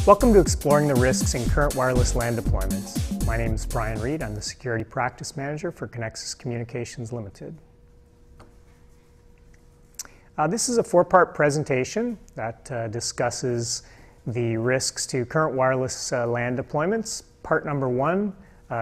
Welcome to Exploring the Risks in Current Wireless LAN Deployments. My name is Brian Reed. I'm the Security Practice Manager for Connexus Communications Limited. This is a four-part presentation that discusses the risks to current wireless LAN deployments. Part number one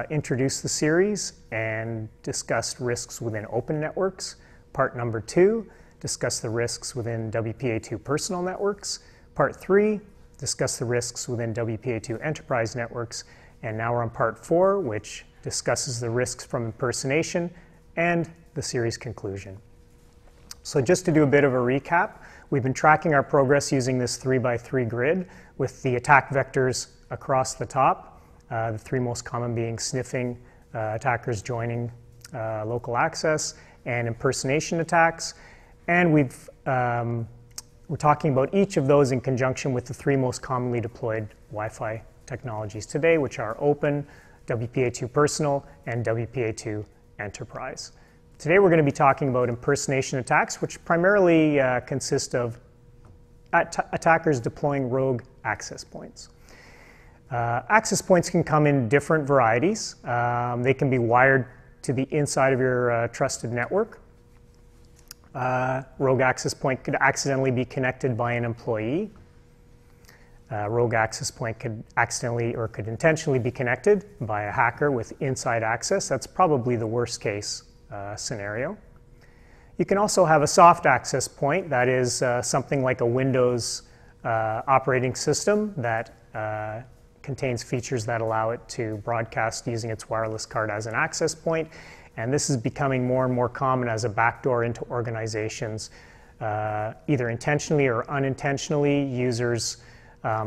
introduced the series and discussed risks within open networks. Part number two discussed the risks within WPA2 personal networks. Part three discussed the risks within WPA2 enterprise networks. And now we're on part four, which discusses the risks from impersonation and the series conclusion. So just to do a bit of a recap, we've been tracking our progress using this 3x3 grid with the attack vectors across the top, the three most common being sniffing, attackers joining local access, and impersonation attacks. And we're talking about each of those in conjunction with the three most commonly deployed Wi-Fi technologies today, which are Open, WPA2 Personal, and WPA2 Enterprise. Today we're going to be talking about impersonation attacks, which primarily consist of attackers deploying rogue access points. Access points can come in different varieties. They can be wired to the inside of your trusted network. Rogue access point could accidentally be connected by an employee. Rogue access point could accidentally or could intentionally be connected by a hacker with inside access. That's probably the worst case scenario. You can also have a soft access point, that is something like a Windows operating system that contains features that allow it to broadcast using its wireless card as an access point. And this is becoming more and more common as a backdoor into organizations. Either intentionally or unintentionally, users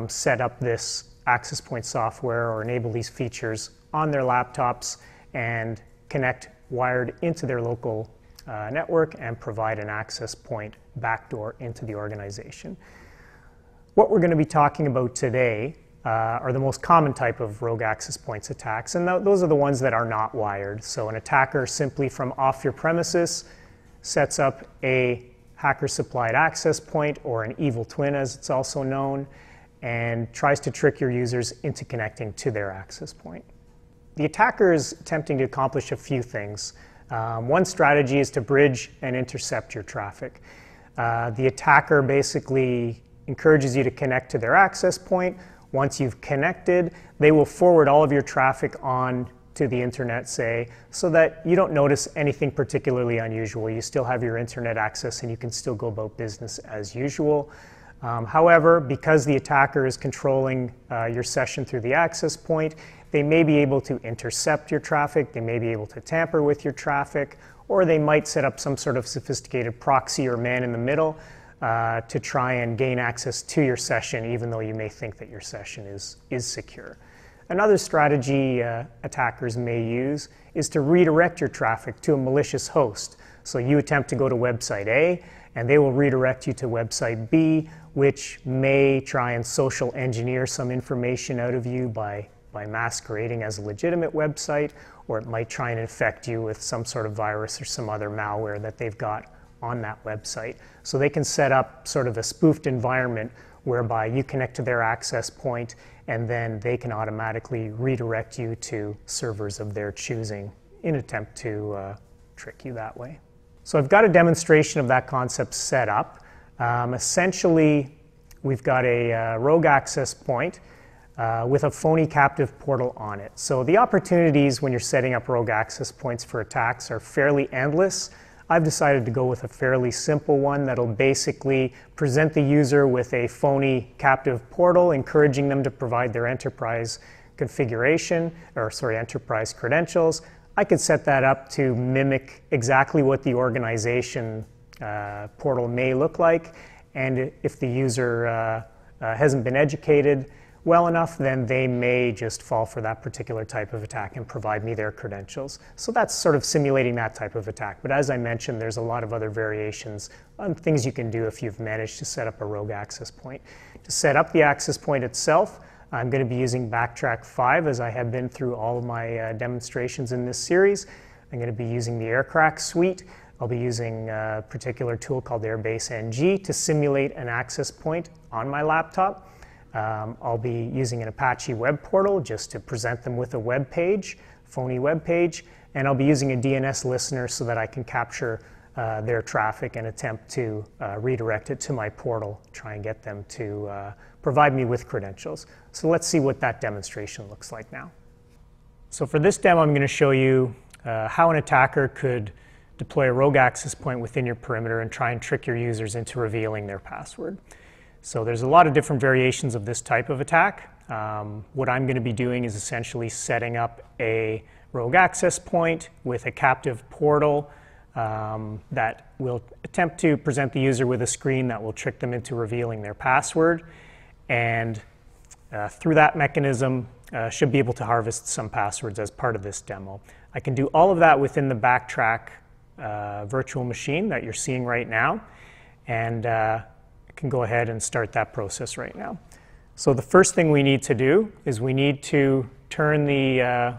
set up this access point software or enable these features on their laptops and connect wired into their local network and provide an access point backdoor into the organization. What we're going to be talking about today are the most common type of rogue access points attacks, and those are the ones that are not wired. So an attacker simply from off your premises sets up a hacker-supplied access point, or an evil twin as it's also known, and tries to trick your users into connecting to their access point. The attacker is attempting to accomplish a few things. One strategy is to bridge and intercept your traffic. The attacker basically encourages you to connect to their access point. Once you've connected, they will forward all of your traffic on to the internet, say, so that you don't notice anything particularly unusual. You still have your internet access and you can still go about business as usual. However, because the attacker is controlling your session through the access point, they may be able to intercept your traffic, they may be able to tamper with your traffic, or they might set up some sort of sophisticated proxy or man in the middle to try and gain access to your session, even though you may think that your session is secure. Another strategy attackers may use is to redirect your traffic to a malicious host. So you attempt to go to website A, and they will redirect you to website B, which may try and social engineer some information out of you by masquerading as a legitimate website, or it might try and infect you with some sort of virus or some other malware that they've got on that website. So they can set up sort of a spoofed environment whereby you connect to their access point and then they can automatically redirect you to servers of their choosing in an attempt to trick you that way. So I've got a demonstration of that concept set up. Essentially, we've got a rogue access point with a phony captive portal on it. So the opportunities when you're setting up rogue access points for attacks are fairly endless. I've decided to go with a fairly simple one that'll basically present the user with a phony captive portal, encouraging them to provide their enterprise configuration, enterprise credentials. I could set that up to mimic exactly what the organization portal may look like, and if the user hasn't been educated well enough, then they may just fall for that particular type of attack and provide me their credentials. So that's sort of simulating that type of attack. But as I mentioned, there's a lot of other variations on things you can do if you've managed to set up a rogue access point. To set up the access point itself, I'm going to be using Backtrack 5 as I have been through all of my demonstrations in this series. I'm going to be using the Aircrack suite. I'll be using a particular tool called Airbase NG to simulate an access point on my laptop. I'll be using an Apache web portal just to present them with a web page, phony web page, and I'll be using a DNS listener so that I can capture their traffic and attempt to redirect it to my portal, try and get them to provide me with credentials. So let's see what that demonstration looks like now. So for this demo, I'm going to show you how an attacker could deploy a rogue access point within your perimeter and try and trick your users into revealing their password. So there's a lot of different variations of this type of attack. What I'm going to be doing is essentially setting up a rogue access point with a captive portal that will attempt to present the user with a screen that will trick them into revealing their password. And through that mechanism, should be able to harvest some passwords as part of this demo. I can do all of that within the Backtrack virtual machine that you're seeing right now. And I can go ahead and start that process right now. So the first thing we need to do is we need to turn the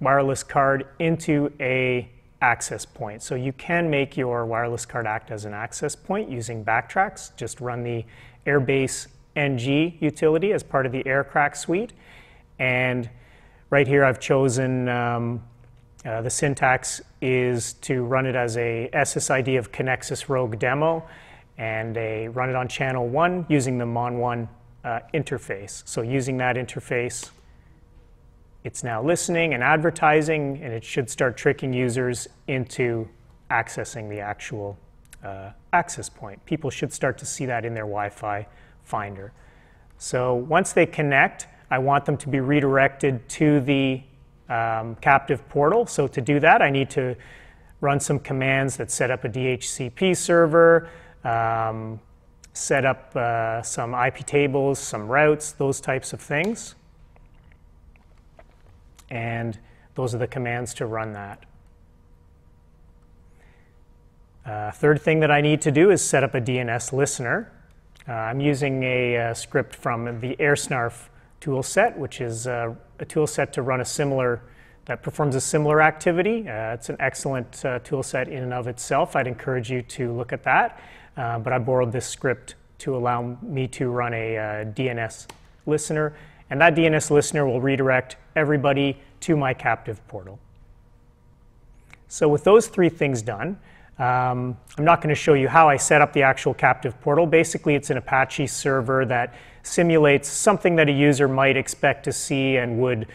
wireless card into a access point. So you can make your wireless card act as an access point using Backtracks. Just run the Airbase NG utility as part of the AirCrack suite. And right here I've chosen the syntax is to run it as a SSID of Connexus Rogue demo and run it on channel 1 using the Mon1 interface. So using that interface, it's now listening and advertising, and it should start tricking users into accessing the actual access point. People should start to see that in their Wi-Fi finder. So once they connect, I want them to be redirected to the captive portal. So to do that, I need to run some commands that set up a DHCP server, set up some IP tables, some routes, those types of things. And those are the commands to run that. Third thing that I need to do is set up a DNS listener. I'm using a script from the AirSnarf toolset, which is a toolset to run that performs a similar activity. It's an excellent toolset in and of itself. I'd encourage you to look at that. But I borrowed this script to allow me to run a DNS listener. And that DNS listener will redirect everybody to my captive portal. So with those three things done, I'm not going to show you how I set up the actual captive portal. Basically, it's an Apache server that simulates something that a user might expect to see and would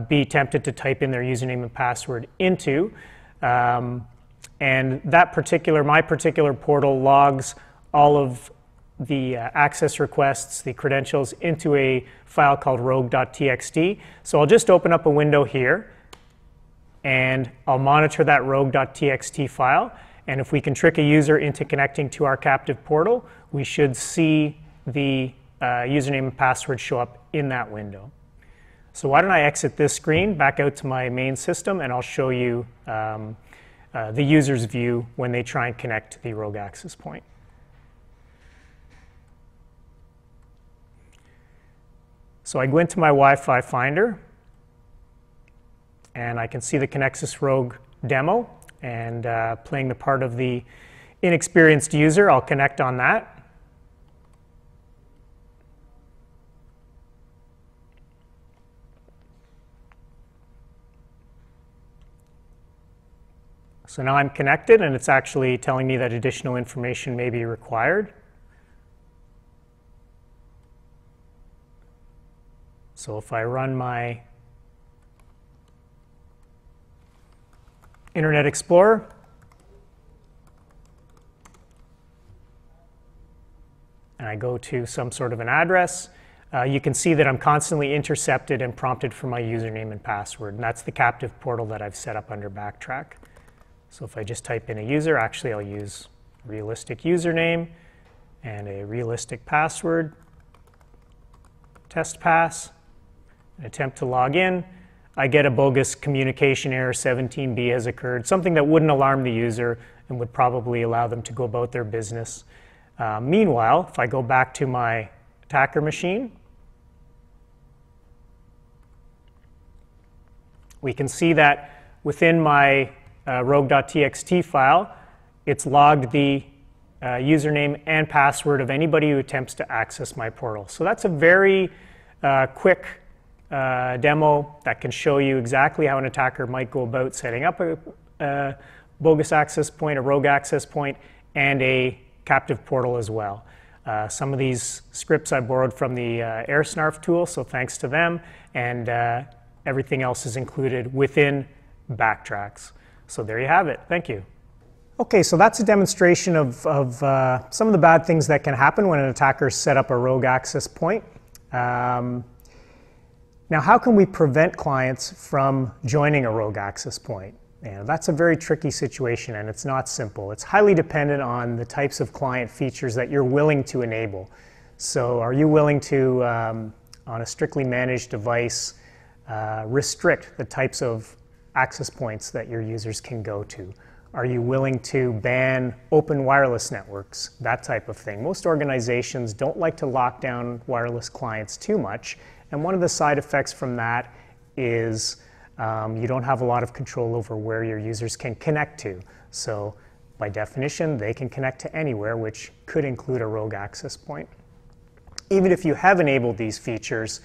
be tempted to type in their username and password into. And my particular portal logs all of the access requests, the credentials, into a file called rogue.txt. So I'll just open up a window here, and I'll monitor that rogue.txt file. And if we can trick a user into connecting to our captive portal, we should see the username and password show up in that window. So why don't I exit this screen, back out to my main system, and I'll show you the user's view when they try and connect to the rogue access point. So I go into my Wi-Fi finder, and I can see the Connexus Rogue demo, and playing the part of the inexperienced user, I'll connect on that. So now I'm connected, and it's actually telling me that additional information may be required. So if I run my Internet Explorer, and I go to some sort of an address, you can see that I'm constantly intercepted and prompted for my username and password. And that's the captive portal that I've set up under Backtrack. So if I just type in a user, actually I'll use a realistic username and a realistic password, test pass, and attempt to log in. I get a bogus communication error, 17B has occurred, something that wouldn't alarm the user and would probably allow them to go about their business. Meanwhile, if I go back to my attacker machine, we can see that within my rogue.txt file, it's logged the username and password of anybody who attempts to access my portal. So that's a very quick demo that can show you exactly how an attacker might go about setting up a bogus access point, a rogue access point, and a captive portal as well. Some of these scripts I borrowed from the AirSnarf tool, so thanks to them, and everything else is included within Backtracks. So there you have it. Thank you. Okay, so that's a demonstration of some of the bad things that can happen when an attacker set up a rogue access point. Now, how can we prevent clients from joining a rogue access point? That's a very tricky situation, and it's not simple. It's highly dependent on the types of client features that you're willing to enable. So are you willing to, on a strictly managed device, restrict the types of access points that your users can go to? Are you willing to ban open wireless networks? That type of thing. Most organizations don't like to lock down wireless clients too much, and one of the side effects from that is you don't have a lot of control over where your users can connect to. So by definition, they can connect to anywhere, which could include a rogue access point. Even if you have enabled these features,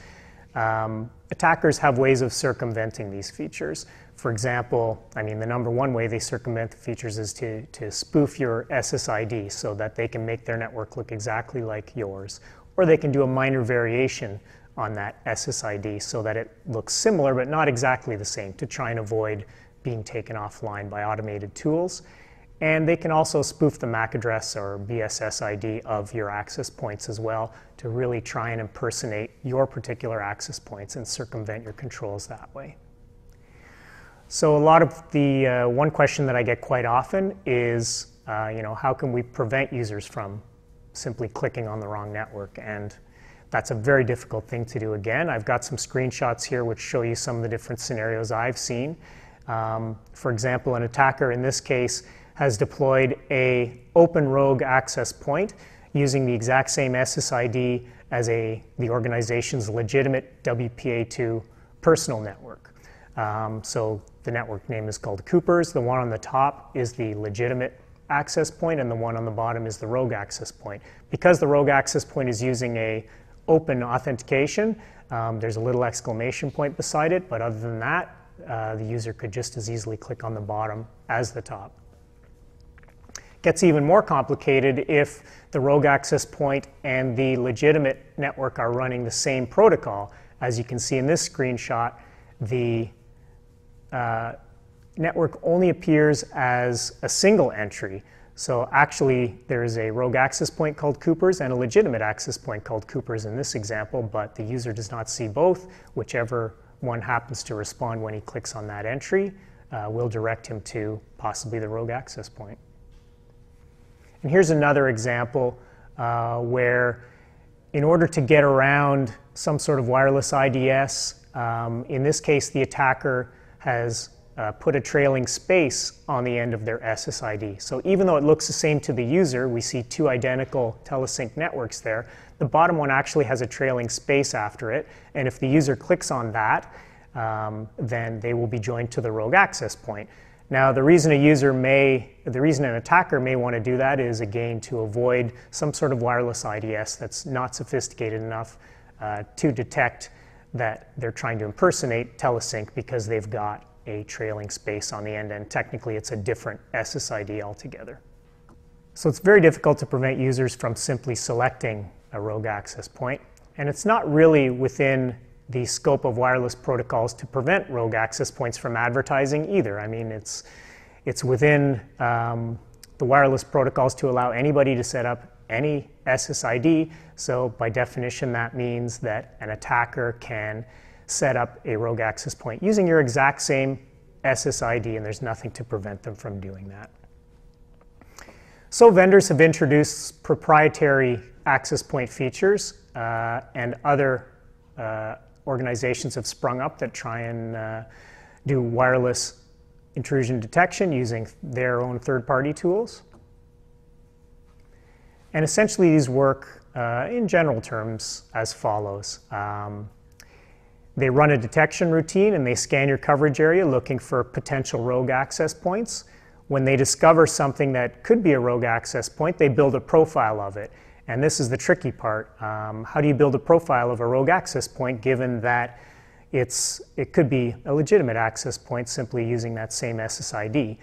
attackers have ways of circumventing these features. For example, the number one way they circumvent the features is to spoof your SSID so that they can make their network look exactly like yours. Or they can do a minor variation on that SSID so that it looks similar but not exactly the same, to try and avoid being taken offline by automated tools. And they can also spoof the MAC address or BSSID of your access points as well, to really try and impersonate your particular access points and circumvent your controls that way. So a lot of the one question that I get quite often is, how can we prevent users from simply clicking on the wrong network? And that's a very difficult thing to do. Again, I've got some screenshots here which show you some of the different scenarios I've seen. For example, an attacker in this case has deployed a open rogue access point using the exact same SSID as the organization's legitimate WPA2 personal network. So the network name is called Cooper's. The one on the top is the legitimate access point, and the one on the bottom is the rogue access point. Because the rogue access point is using a open authentication, there's a little exclamation point beside it, but other than that, the user could just as easily click on the bottom as the top. Gets even more complicated if the rogue access point and the legitimate network are running the same protocol. As you can see in this screenshot, the network only appears as a single entry. So actually, there is a rogue access point called Cooper's and a legitimate access point called Cooper's in this example, but the user does not see both. Whichever one happens to respond when he clicks on that entry will direct him to possibly the rogue access point. And here's another example where, in order to get around some sort of wireless IDS, in this case, the attacker has put a trailing space on the end of their SSID. So even though it looks the same to the user, we see two identical telesync networks there, the bottom one actually has a trailing space after it, and if the user clicks on that, then they will be joined to the rogue access point. Now, the reason an attacker may want to do that is, again, to avoid some sort of wireless IDS that's not sophisticated enough to detect that they're trying to impersonate telesync because they've got a trailing space on the end, and technically it's a different SSID altogether. So it's very difficult to prevent users from simply selecting a rogue access point, and it's not really within the scope of wireless protocols to prevent rogue access points from advertising either. It's within the wireless protocols to allow anybody to set up any SSID, so by definition that means that an attacker can set up a rogue access point using your exact same SSID, and there's nothing to prevent them from doing that. So vendors have introduced proprietary access point features, and other organizations have sprung up that try and do wireless intrusion detection using their own third-party tools. And essentially these work in general terms as follows. They run a detection routine and they scan your coverage area looking for potential rogue access points. when they discover something that could be a rogue access point, they build a profile of it. And this is the tricky part. How do you build a profile of a rogue access point given that it could be a legitimate access point simply using that same SSID?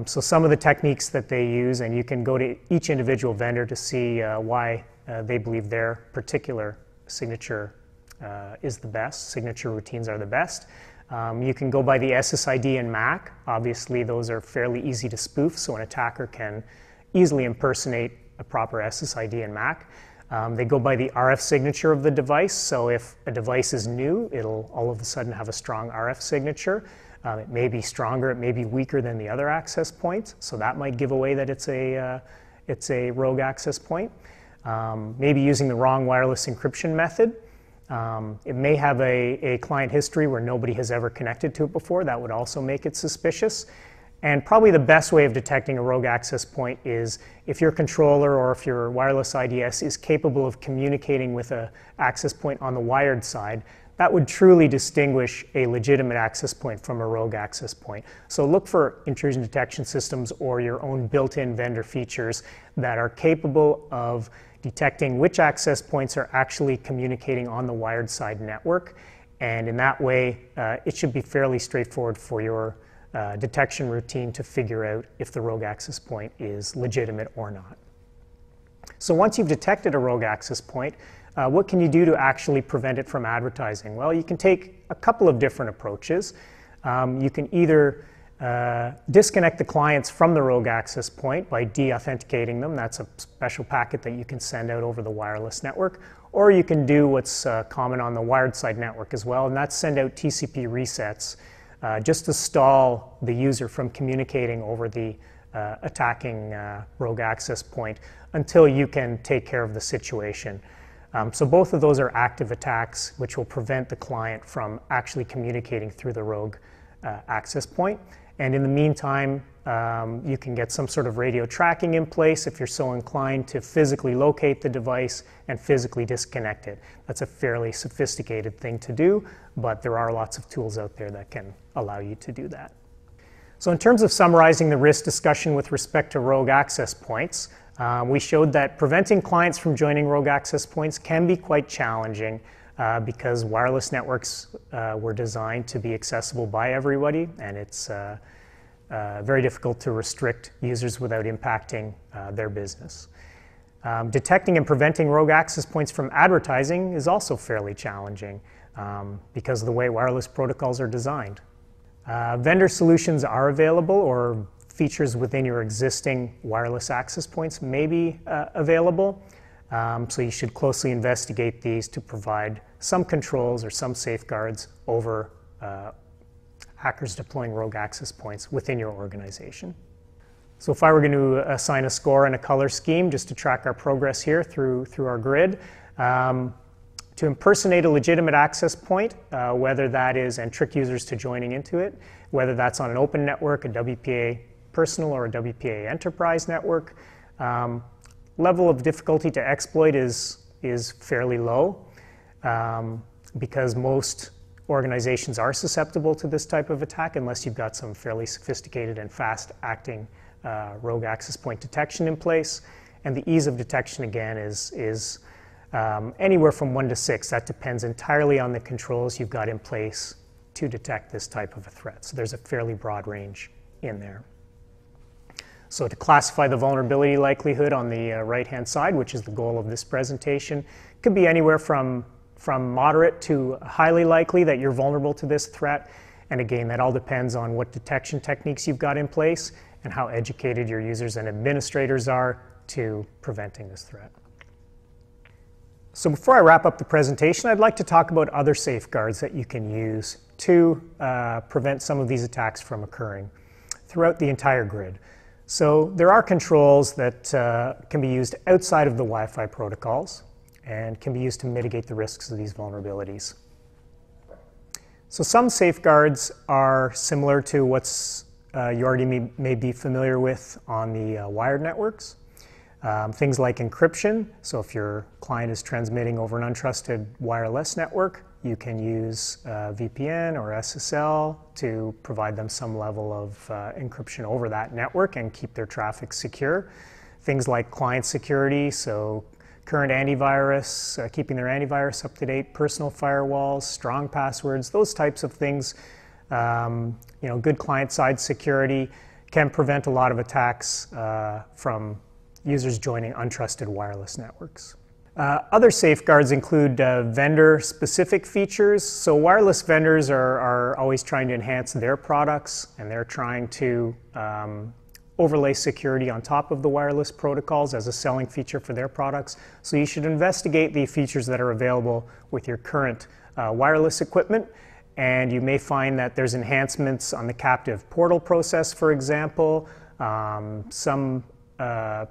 So some of the techniques that they use, and you can go to each individual vendor to see why they believe their particular signature is the best, signature routines are the best. You can go by the SSID and MAC. Obviously, those are fairly easy to spoof, so an attacker can easily impersonate a proper SSID and MAC. They go by the RF signature of the device, so if a device is new, it'll all of a sudden have a strong RF signature. It may be stronger, it may be weaker than the other access points, so that might give away that it's a rogue access point. Maybe using the wrong wireless encryption method. It may have a client history where nobody has ever connected to it before. That would also make it suspicious. And probably the best way of detecting a rogue access point is if your controller or if your wireless IDS is capable of communicating with an access point on the wired side. That would truly distinguish a legitimate access point from a rogue access point. So look for intrusion detection systems or your own built-in vendor features that are capable of detecting which access points are actually communicating on the wired side network. And in that way, it should be fairly straightforward for your detection routine to figure out if the rogue access point is legitimate or not. So once you've detected a rogue access point, what can you do to actually prevent it from advertising? Well, you can take a couple of different approaches. You can either disconnect the clients from the rogue access point by de-authenticating them. That's a special packet that you can send out over the wireless network. Or you can do what's common on the wired side network as well, and that's send out TCP resets just to stall the user from communicating over the attacking rogue access point until you can take care of the situation. So both of those are active attacks which will prevent the client from actually communicating through the rogue access point. And in the meantime, you can get some sort of radio tracking in place if you're so inclined to physically locate the device and physically disconnect it. That's a fairly sophisticated thing to do, but there are lots of tools out there that can allow you to do that. So in terms of summarizing the risk discussion with respect to rogue access points, we showed that preventing clients from joining rogue access points can be quite challenging because wireless networks were designed to be accessible by everybody, and it's very difficult to restrict users without impacting their business. Detecting and preventing rogue access points from advertising is also fairly challenging because of the way wireless protocols are designed. Vendor solutions are available, or features within your existing wireless access points may be available. So you should closely investigate these to provide some controls or some safeguards over hackers deploying rogue access points within your organization. So if I were going to assign a score and a color scheme just to track our progress here through our grid, to impersonate a legitimate access point, whether that is, and trick users to joining into it, whether that's on an open network, a WPA personal or a WPA enterprise network, level of difficulty to exploit is fairly low because most organizations are susceptible to this type of attack unless you've got some fairly sophisticated and fast-acting rogue access point detection in place. And the ease of detection, again, is anywhere from 1 to 6. That depends entirely on the controls you've got in place to detect this type of a threat. So there's a fairly broad range in there. So to classify the vulnerability likelihood on the right-hand side, which is the goal of this presentation, could be anywhere from moderate to highly likely that you're vulnerable to this threat. And again, that all depends on what detection techniques you've got in place and how educated your users and administrators are to preventing this threat. So before I wrap up the presentation, I'd like to talk about other safeguards that you can use to prevent some of these attacks from occurring throughout the entire grid. So there are controls that can be used outside of the Wi-Fi protocols and can be used to mitigate the risks of these vulnerabilities. So some safeguards are similar to what's you already may be familiar with on the wired networks. Things like encryption. So if your client is transmitting over an untrusted wireless network, you can use VPN or SSL to provide them some level of encryption over that network and keep their traffic secure. Things like client security, so current antivirus, keeping their antivirus up to date, personal firewalls, strong passwords, those types of things. Good client-side security can prevent a lot of attacks from users joining untrusted wireless networks. Other safeguards include vendor-specific features. So wireless vendors are always trying to enhance their products, and they're trying to overlay security on top of the wireless protocols as a selling feature for their products. So you should investigate the features that are available with your current wireless equipment, and you may find that there's enhancements on the captive portal process, for example, some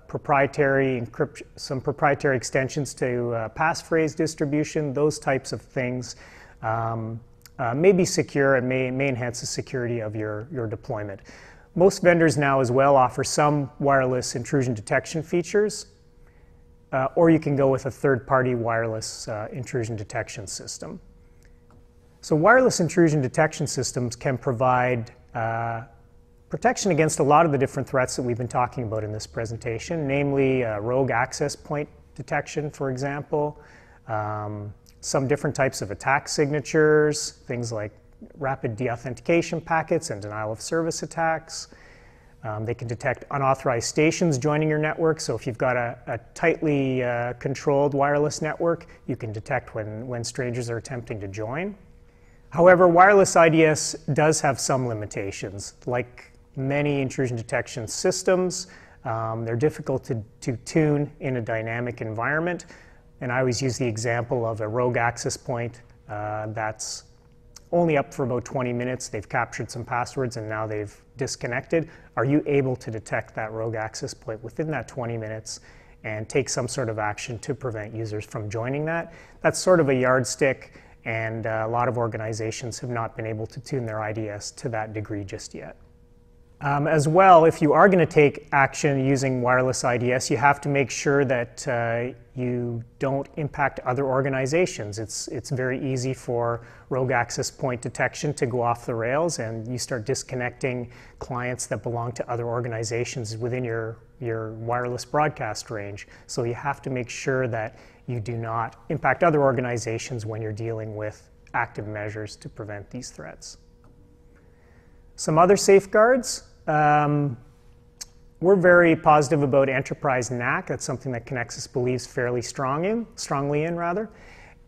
proprietary extensions to passphrase distribution, those types of things may be secure and may enhance the security of your deployment. Most vendors now as well offer some wireless intrusion detection features, or you can go with a third-party wireless intrusion detection system. So wireless intrusion detection systems can provide protection against a lot of the different threats that we've been talking about in this presentation, namely rogue access point detection, for example, some different types of attack signatures, things like rapid deauthentication packets and denial of service attacks. They can detect unauthorized stations joining your network. So if you've got a tightly controlled wireless network, you can detect when strangers are attempting to join. However, wireless IDS does have some limitations. Like many intrusion detection systems, they're difficult to tune in a dynamic environment. And I always use the example of a rogue access point that's only up for about 20 minutes. They've captured some passwords and now they've disconnected. Are you able to detect that rogue access point within that 20 minutes and take some sort of action to prevent users from joining that? That's sort of a yardstick, and a lot of organizations have not been able to tune their IDS to that degree just yet. As well, if you are going to take action using wireless IDS, you have to make sure that you don't impact other organizations. It's very easy for rogue access point detection to go off the rails, and you start disconnecting clients that belong to other organizations within your wireless broadcast range. So you have to make sure that you do not impact other organizations when you're dealing with active measures to prevent these threats. Some other safeguards. We're very positive about enterprise NAC. That's something that Connexus believes fairly strongly in.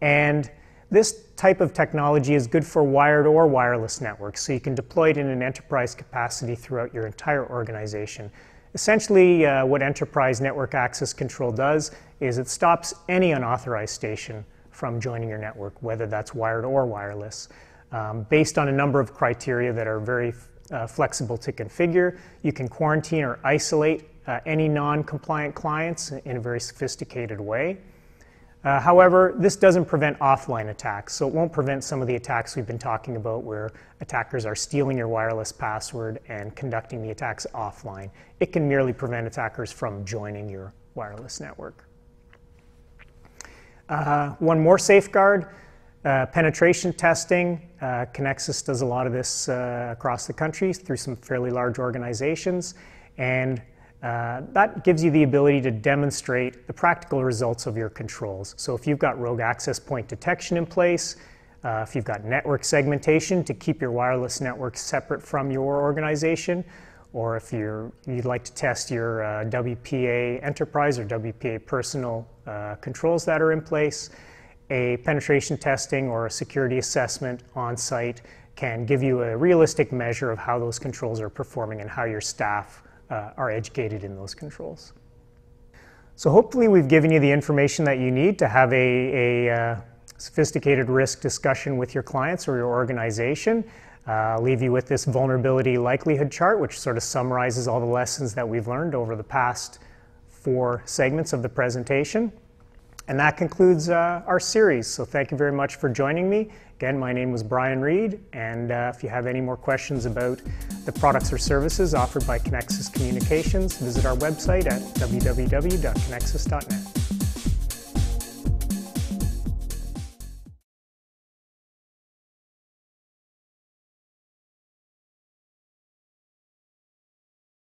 And this type of technology is good for wired or wireless networks, so you can deploy it in an enterprise capacity throughout your entire organization. Essentially, what enterprise network access control does is it stops any unauthorized station from joining your network, whether that's wired or wireless, based on a number of criteria that are very flexible to configure. You can quarantine or isolate any non-compliant clients in a very sophisticated way. However, this doesn't prevent offline attacks, so it won't prevent some of the attacks we've been talking about where attackers are stealing your wireless password and conducting the attacks offline. It can merely prevent attackers from joining your wireless network. One more safeguard. Penetration testing. Connexus does a lot of this across the country through some fairly large organizations, and that gives you the ability to demonstrate the practical results of your controls. So if you've got rogue access point detection in place, if you've got network segmentation to keep your wireless network separate from your organization, or if you'd like to test your WPA enterprise or WPA personal controls that are in place, a penetration testing or a security assessment on site can give you a realistic measure of how those controls are performing and how your staff are educated in those controls. So hopefully we've given you the information that you need to have a sophisticated risk discussion with your clients or your organization. I'll leave you with this vulnerability likelihood chart, which sort of summarizes all the lessons that we've learned over the past 4 segments of the presentation. And that concludes our series. So thank you very much for joining me, Again, my name was Brian Reed, and if you have any more questions about the products or services offered by Connexus Communications, visit our website at www.connexus.net.